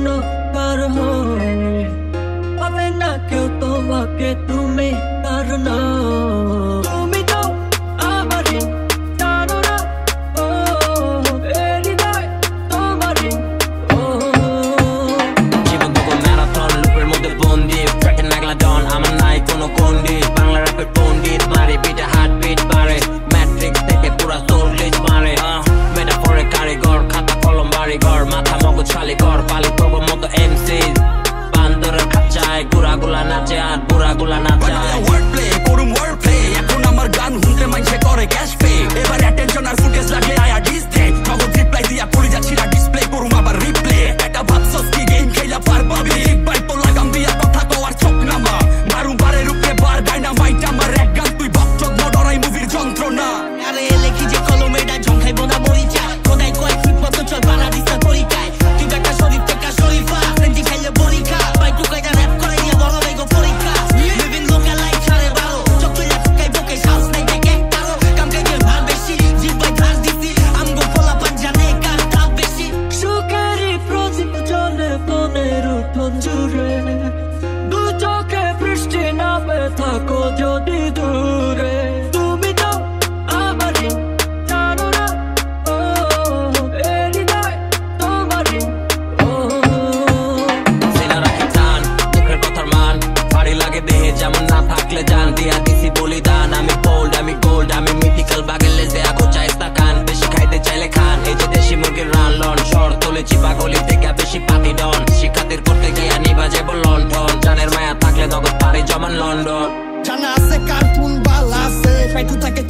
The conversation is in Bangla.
জন্য কারণ পাবে না কেউ তোমাকে, তুমি কারণ তুমি তো আমারই জানো না, ও এই হৃদয় তোমারই। জীবন দুটো ম্যারাথন লুপের মধ্যে বন্দি, ট্র্যাকে নাগলা ডন আমার নাই কোনো গন্ডি। বাংলা র্যাপের পণ্ডিত মারে বিটে হার্ট বিট বাড়ে, ম্যাট্রিক্স থেকে পুরা সোল গ্লিচ মারে। মেটাফোরে কারিগর খাতা কলম বাড়িঘর, মাথা মগজ খালি কর পালি প্রভু মতো এমসিজ। বান্দরের খাঁচায় গুড়াগুলা নাচে আর বুড়াগুলা নাচায়। ওয়ার্ড প্লে করুম ওয়ার্ড প্লে, এখন আমার গান শুনতে মাইছে করে ক্যাশ পে। এবার অ্যাটেনশন আর ফুটেজ লাগলে আয়া ডিসপ্লে, নগদ রিপ্লাই দিয়া পড়ে যাচ্ছি না ডিসপ্লে করুম আবার রিপ্লে। একটা ভাবছস কি গেম খেলা পারবাবি, একবার তো লাগাম দিয়া কথা তো আর চোখ নামা। মারুম বারের উপরে বার ডাইনামাইট আমার এক গান তুই বকচক নডরাই মুভির যন্ত্রণা। আরে লেখি যে কলমে এটা ঝংখাইব না মরিচা, খোদাই কয় ঠিক মতো চল বানা দিস্তা তরিকায়। তুই একটা শরীফ থেকে শরীফা সেন্টি খাইলে পরীক্ষা, বাই টু কয়টা র‍্যাপ করে দিয়া বড় লাইগো পরীক্ষা। লিভিং লোকাল লাইফ সাড়ে 12, চোখ তুইলা ফুকাই বকে সাহস নাই দেখে একটারও। কাম কাজের ভার বেশি জিব্বাই ধার দিছি, আমগো পোলা পান জানে কার তাপ বেশি। সুখেরই প্রদীপ জ্বলে মনের উঠোন জুড়ে, দু চোখে বৃষ্টি নামে থাকো যদি দূরে। তুমি তো আমারই জানো না, ও এই হৃদয় তোমারই। সিনা রাখি টান মুখের কথার মান, ভারী লাগে দেহে যেমন না থাকলে জান। দিয়া দিছি বলিদান, আমি বোল্ড আমি গোল্ড আমি মিথিক্যাল বাগের লেজে আগো চাইস্তা খান। বেশি খাইতে চাইলে খান, এই যে দেশি মুরগির রান লন। শহর তুলেছি পাগলি থেকে বেশি পাতি ডন, শিক্ষার্থীর করতে গিয়া নিবা যাব লন্ডন। জানের মায়া থাকলে নগদ পারি জমান লন্ডন। জানা আছে কার্টুন বাল আছে, পেটু থাকে